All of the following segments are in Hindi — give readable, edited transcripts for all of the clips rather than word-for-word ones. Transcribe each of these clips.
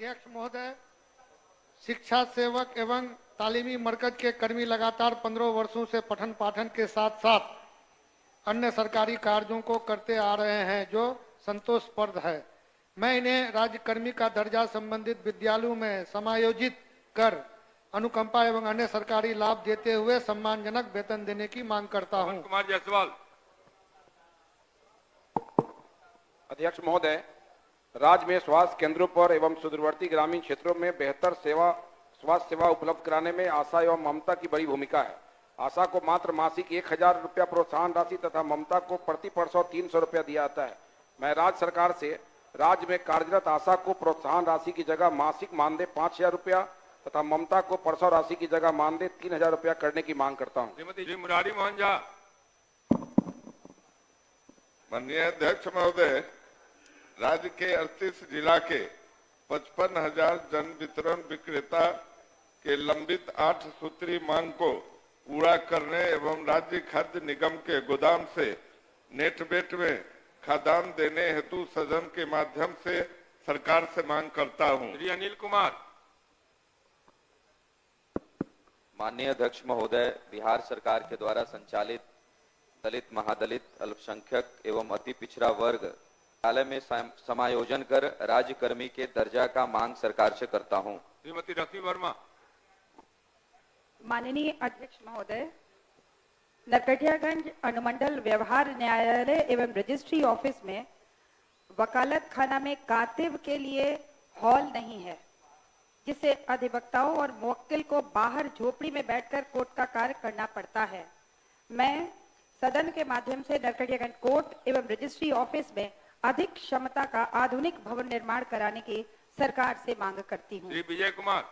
अध्यक्ष महोदय, शिक्षा सेवक एवं तालीमी मरकज के कर्मी लगातार 15 वर्षों से पठन पाठन के साथ साथ अन्य सरकारी कार्यों को करते आ रहे हैं, जो संतोषप्रद है। मैं इन्हें राज्यकर्मी का दर्जा संबंधित विद्यालयों में समायोजित कर अनुकंपा एवं अन्य सरकारी लाभ देते हुए सम्मानजनक वेतन देने की मांग करता हूं। कुमार जायसवाल। अध्यक्ष महोदय, राज्य में स्वास्थ्य केंद्रों पर एवं सुदूरवर्ती ग्रामीण क्षेत्रों में बेहतर स्वास्थ्य सेवा उपलब्ध कराने में आशा एवं ममता की बड़ी भूमिका है। आशा को मात्र मासिक 1000 रुपया प्रोत्साहन राशि तथा ममता को प्रति प्रसव 300 रुपया दिया जाता है। मैं राज्य सरकार से राज्य में कार्यरत आशा को प्रोत्साहन राशि की जगह मासिक मानदेय 5000 रुपया तथा ममता को प्रसव राशि की जगह मानदेय 3000 रुपया करने की मांग करता हूँ। श्रीमती मुरारी मोहन झा। माननीय अध्यक्ष महोदय, राज्य के 38 जिला के 55,000 जन वितरण विक्रेता के लंबित 8 सूत्री मांग को पूरा करने एवं राज्य खाद्य निगम के गोदाम से नेट वेट में खाद्यान्न देने हेतु सदन के माध्यम से सरकार से मांग करता हूं। श्री अनिल कुमार। माननीय अध्यक्ष महोदय, बिहार सरकार के द्वारा संचालित दलित, महादलित, अल्पसंख्यक एवं अति पिछड़ा वर्ग विद्यालय में समायोजन कर राज्यकर्मी के दर्जा का मांग सरकार से करता हूं। श्रीमती रश्मि वर्मा। माननीय अध्यक्ष महोदय, नरकटियागंज अनुमंडल व्यवहार न्यायालय एवं रजिस्ट्री ऑफिस में वकालत खाना में कातिब के लिए हॉल नहीं है, जिससे अधिवक्ताओं और मुवक्किल को बाहर झोपड़ी में बैठकर कोर्ट का कार्य करना पड़ता है। मैं सदन के माध्यम से नरकटियागंज कोर्ट एवं रजिस्ट्री ऑफिस में अधिक क्षमता का आधुनिक भवन निर्माण कराने की सरकार से मांग करती हूँ। श्री विजय कुमार।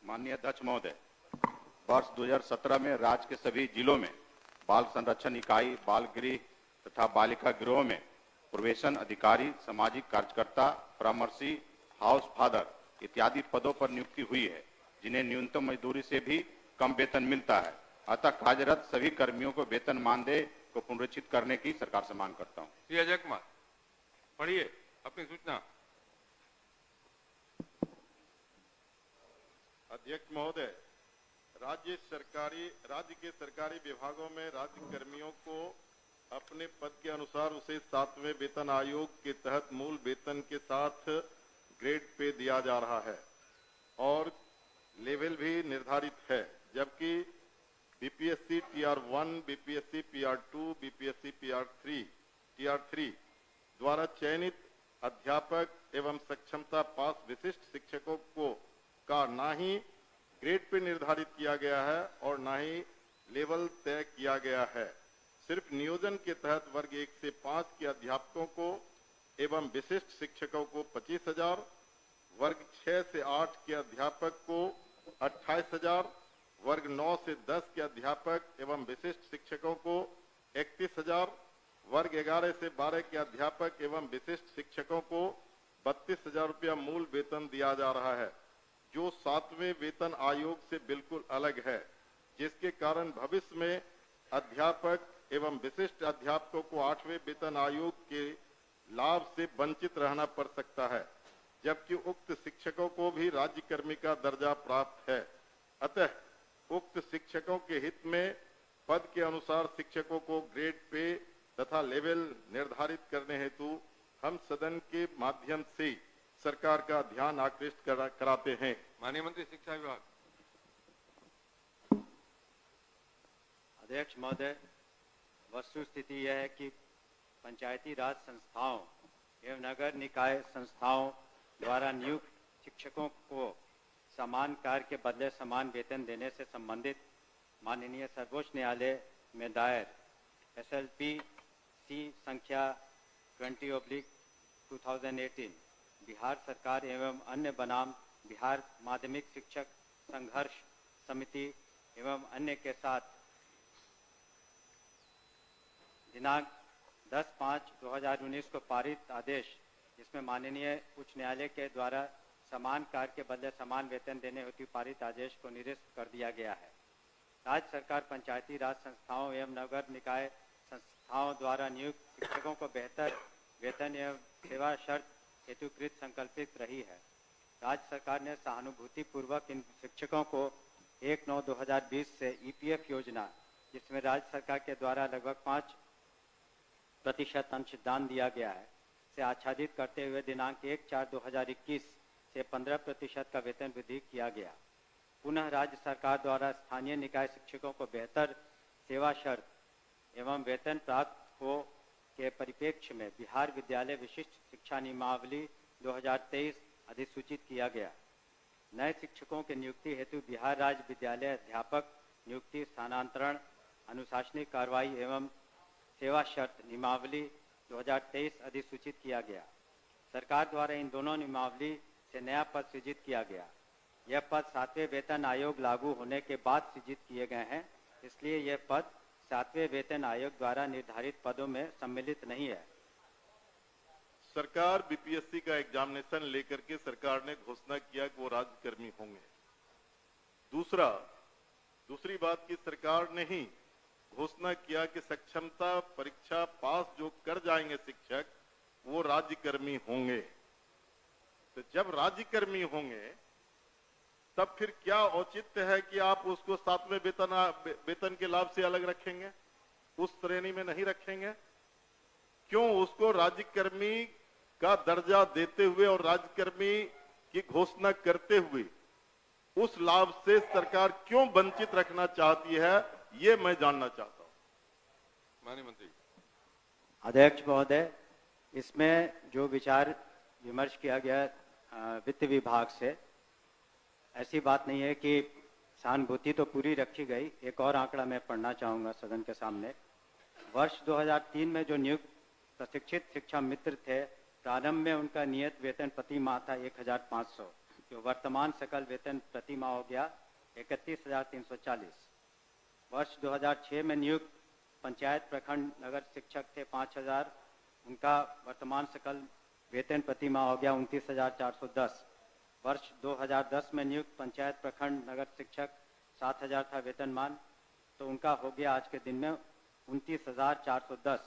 माननीय अध्यक्ष महोदय, वर्ष 2017 में राज्य के सभी जिलों में बाल संरक्षण इकाई, बाल गृह तथा बालिका गृहों में प्रोबेशन अधिकारी, सामाजिक कार्यकर्ता, परामर्शी, हाउस फादर इत्यादि पदों पर नियुक्ति हुई है, जिन्हें न्यूनतम मजदूरी से भी कम वेतन मिलता है। अतः कार्यरत सभी कर्मियों को वेतन मानदेय को पुनरीक्षित करने की सरकार से मांग करता हूं। श्री अजय कुमार, पढ़िए अपनी सूचना। अध्यक्ष महोदय, राज्य के सरकारी विभागों में राज्य कर्मियों को अपने पद के अनुसार उसे 7वें वेतन आयोग के तहत मूल वेतन के साथ ग्रेड पे दिया जा रहा है और लेवल भी निर्धारित है, जबकि बीपीएससी टीआर1, बीपीएससी पीआर2, बीपीएससी टीआर3 द्वारा चयनित अध्यापक एवं सक्षमता पास विशिष्ट शिक्षकों को का ना ही ग्रेड पे निर्धारित किया गया है और ना ही लेवल तय किया गया है। सिर्फ नियोजन के तहत वर्ग 1 से 5 के अध्यापकों को एवं विशिष्ट शिक्षकों को 25,000, वर्ग 6 से 8 के अध्यापक को 28,000, वर्ग 9 से 10 के अध्यापक एवं विशिष्ट शिक्षकों को 31,000, वर्ग 11 से 12 के अध्यापक एवं विशिष्ट शिक्षकों को 32,000 रुपया मूल वेतन दिया जा रहा है, जो 7वें वेतन आयोग से बिल्कुल अलग है, जिसके कारण भविष्य में अध्यापक एवं विशिष्ट अध्यापकों को 8वें वेतन आयोग के लाभ से वंचित रहना पड़ सकता है, जबकि उक्त शिक्षकों को भी राज्यकर्मी का दर्जा प्राप्त है। अतः उक्त शिक्षकों के हित में पद के अनुसार शिक्षकों को ग्रेड पे तथा लेवल निर्धारित करने हेतु हम सदन के माध्यम से सरकार का ध्यान आकृष्ट कराते हैं। माननीय मंत्री शिक्षा विभाग। अध्यक्ष महोदय, वस्तु स्थिति यह है कि पंचायती राज संस्थाओं एवं नगर निकाय संस्थाओं द्वारा नियुक्त शिक्षकों को समान कार्य के बदले समान वेतन देने से संबंधित माननीय सर्वोच्च न्यायालय में दायर SLP-C संख्या 20/2018 बिहार सरकार एवं अन्य बनाम बिहार माध्यमिक शिक्षक संघर्ष समिति एवं अन्य के साथ दिनांक 10/5/2019 को पारित आदेश, जिसमें माननीय उच्च न्यायालय के द्वारा समान कार्य के बदले समान वेतन देने हेतु पारित आदेश को निरस्त कर दिया गया है। राज्य सरकार पंचायती राज संस्थाओं एवं नगर निकाय संस्थाओं द्वारा नियुक्त शिक्षकों को बेहतर वेतन एवं सेवा शर्त हेतु कृत संकल्पित रही है। राज्य सरकार ने सहानुभूतिपूर्वक इन शिक्षकों को 1/9/2020 से ईपीएफ योजना, जिसमें राज्य सरकार के द्वारा लगभग 5% अंशदान दिया गया है, से आच्छादित करते हुए दिनांक 1/4/2021 से 15% का वेतन वृद्धि किया गया। पुनः राज्य सरकार द्वारा स्थानीय निकाय शिक्षकों को बेहतर सेवा शर्त एवं वेतन प्राप्त हो के परिप्रेक्ष्य में बिहार विद्यालय विशिष्ट शिक्षा नियमावली 2023 अधिसूचित किया गया। नए शिक्षकों के नियुक्ति हेतु बिहार राज्य विद्यालय अध्यापक नियुक्ति, स्थानांतरण, अनुशासनिक कार्रवाई एवं सेवा शर्त नियमावली 2023 अधिसूचित किया गया। सरकार द्वारा इन दोनों नियमावली से नया पद सृजित किया गया। यह पद 7वें वेतन आयोग लागू होने के बाद सृजित किए गए हैं, इसलिए यह पद 7वें वेतन आयोग द्वारा निर्धारित पदों में सम्मिलित नहीं है। सरकार बीपीएससी का एग्जामिनेशन लेकर के सरकार ने घोषणा किया कि वो राज्यकर्मी होंगे। दूसरी बात की सरकार ने ही घोषणा किया कि सक्षमता परीक्षा पास जो कर जाएंगे शिक्षक वो राज्यकर्मी होंगे। तो जब राज्यकर्मी होंगे तब फिर क्या औचित्य है कि आप उसको 7वें वेतन के लाभ से अलग रखेंगे, उस श्रेणी में नहीं रखेंगे? क्यों उसको राज्यकर्मी का दर्जा देते हुए और राज्यकर्मी की घोषणा करते हुए उस लाभ से सरकार क्यों वंचित रखना चाहती है, ये मैं जानना चाहता हूं। माननीय मंत्री। अध्यक्ष महोदय, इसमें जो विचार विमर्श किया गया वित्त विभाग से, ऐसी बात नहीं है कि सहानुभूति तो पूरी रखी गई। एक और आंकड़ा मैं पढ़ना चाहूंगा सदन के सामने। वर्ष 2003 में जो नियुक्त प्रशिक्षित शिक्षा मित्र थे, प्रारंभ में उनका नियत वेतन प्रति माह था 1500, जो वर्तमान सकल वेतन प्रति माह हो गया 31,340। वर्ष 2006 में नियुक्त पंचायत प्रखंड नगर शिक्षक थे 5000, उनका वर्तमान सकल वेतन प्रति माह हो गया 29,410। वर्ष 2010 में नियुक्त पंचायत प्रखंड नगर शिक्षक 7000 था वेतनमान, तो उनका हो गया आज के दिन में 29,410।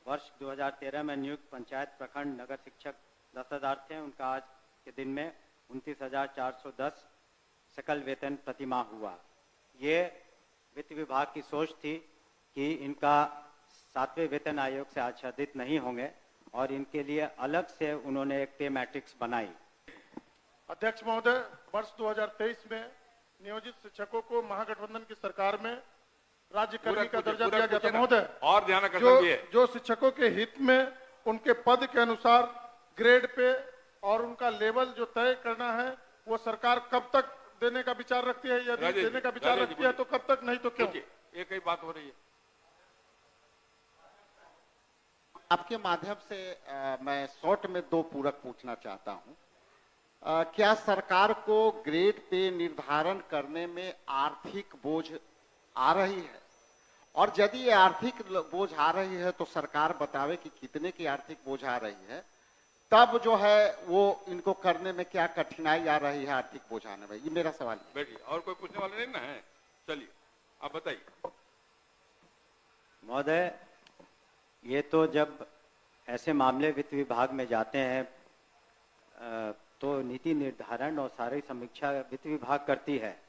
वर्ष 2013 में नियुक्त पंचायत प्रखंड नगर शिक्षक 10,000 थे, उनका आज के दिन में 29,410 सकल वेतन प्रति माह हुआ। ये वित्त विभाग की सोच थी कि इनका 7वें वेतन आयोग से आच्छादित नहीं होंगे और इनके लिए अलग से उन्होंने एक पे मैट्रिक्स बनाई। अध्यक्ष महोदय, वर्ष 2023 में नियोजित शिक्षकों को महागठबंधन की सरकार में राज्यकर्मी का दर्जा दिया गया था। महोदय, और ध्यान आकर्षण भी है। जो शिक्षकों के हित में उनके पद के अनुसार ग्रेड पे और उनका लेवल जो तय करना है वो सरकार कब तक देने का विचार रखती है? यदि देने का विचार रखती है तो कब तक, नहीं तो क्यों? एक ही बात हो रही है। आपके माध्यम से मैं शॉर्ट में 2 पूरक पूछना चाहता हूं। क्या सरकार को ग्रेड पे निर्धारण करने में आर्थिक बोझ आ रही है? और यदि ये आर्थिक बोझ आ रही है तो सरकार बतावे कि कितने की आर्थिक बोझ आ रही है, तब जो है वो इनको करने में क्या कठिनाई आ रही है आर्थिक बोझ आने में? ये मेरा सवाल है। बैठिए, और कोई पूछने वाले नहीं ना है? चलिए आप बताइए। महोदय, ये तो जब ऐसे मामले वित्त विभाग में जाते हैं तो नीति निर्धारण और सारी समीक्षा वित्त विभाग करती है,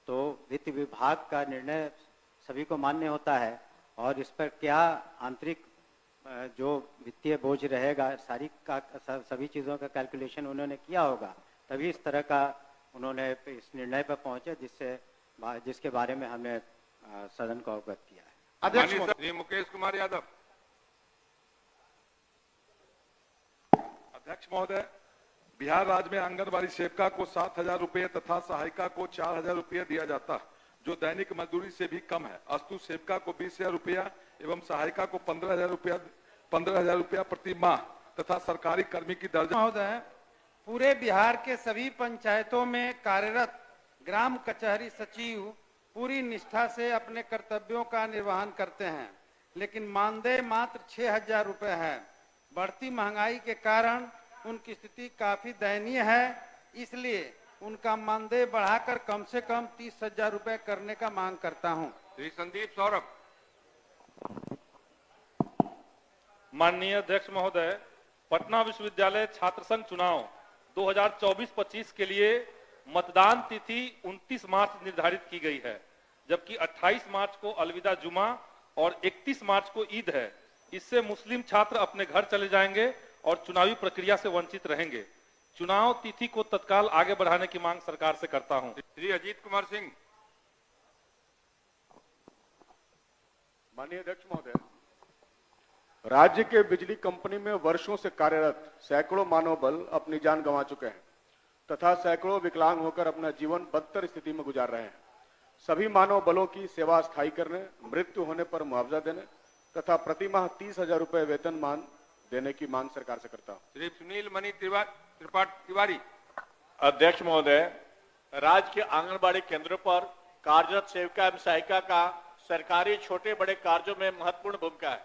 तो वित्त विभाग का निर्णय सभी को मान्य होता है और इस पर क्या आंतरिक जो वित्तीय बोझ रहेगा सभी चीज़ों का कैलकुलेशन उन्होंने किया होगा, तभी इस तरह का उन्होंने इस निर्णय पर पहुंचे जिसके बारे में हमने सदन को अवगत किया है। अध्यक्ष मुकेश कुमार यादव। अध्यक्ष महोदय, बिहार राज्य में आंगनबाड़ी सेविका को 7,000 रुपये तथा सहायिका को 4,000 रुपये दिया जाता है, जो दैनिक मजदूरी से भी कम है। अस्तु सेविका को 20,000 रुपया एवं सहायिका को 15,000 रुपया प्रति माह तथा सरकारी कर्मी की दर्जा। महोदय, पूरे बिहार के सभी पंचायतों में कार्यरत ग्राम कचहरी सचिव पूरी निष्ठा से अपने कर्तव्यों का निर्वहन करते हैं, लेकिन मानदेय मात्र 6,000 रुपये है। बढ़ती महंगाई के कारण उनकी स्थिति काफी दयनीय है, इसलिए उनका मानदेय बढ़ाकर कम से कम 30,000 रुपये करने का मांग करता हूं। श्री संदीप सौरभ। माननीय अध्यक्ष महोदय, पटना विश्वविद्यालय छात्र संघ चुनाव 2024-25 के लिए मतदान तिथि 29 मार्च निर्धारित की गई है, जबकि 28 मार्च को अलविदा जुमा और 31 मार्च को ईद है। इससे मुस्लिम छात्र अपने घर चले जाएंगे और चुनावी प्रक्रिया से वंचित रहेंगे। चुनाव तिथि को तत्काल आगे बढ़ाने की मांग सरकार से करता हूं। श्री अजीत कुमार सिंह। माननीय अध्यक्ष महोदय, राज्य के बिजली कंपनी में वर्षों से कार्यरत सैकड़ों मानव बल अपनी जान गंवा चुके हैं तथा सैकड़ों विकलांग होकर अपना जीवन बदतर स्थिति में गुजार रहे हैं। सभी मानव बलों की सेवा स्थायी करने, मृत्यु होने पर मुआवजा देने तथा प्रति माह 30,000 रुपए वेतनमान देने की मांग सरकार से करता हूं। श्री सुनील मणि तिवारी। अध्यक्ष महोदय, राज्य के आंगनबाड़ी केंद्रों पर कार्यरत सेविका एवं सहायिका का सरकारी छोटे बड़े कार्यों में महत्वपूर्ण भूमिका है,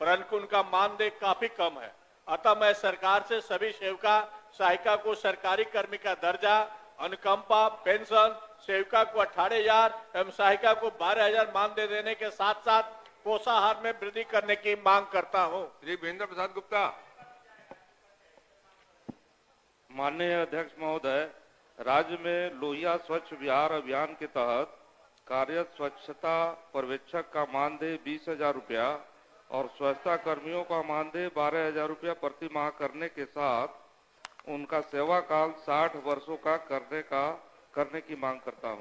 परंतु उनका मानदेय काफी कम है। अतः मैं सरकार से सभी सेविका सहायिका को सरकारी कर्मी का दर्जा, अनुकंपा, पेंशन, सेविका को 18,000 एवं सहायिका को 12,000 मानदेय देने के साथ साथ पोषाहार में वृद्धि करने की मांग करता हूं। श्री वीरेंद्र प्रसाद गुप्ता। माननीय अध्यक्ष महोदय, राज्य में लोहिया स्वच्छ बिहार अभियान के तहत कार्यरत स्वच्छता पर्यवेक्षक का मानदेय 20,000 रुपया और स्वच्छता कर्मियों का मानदेय 12,000 रुपया प्रति माह करने के साथ उनका सेवा काल 60 वर्षों का करने की मांग करता हूं।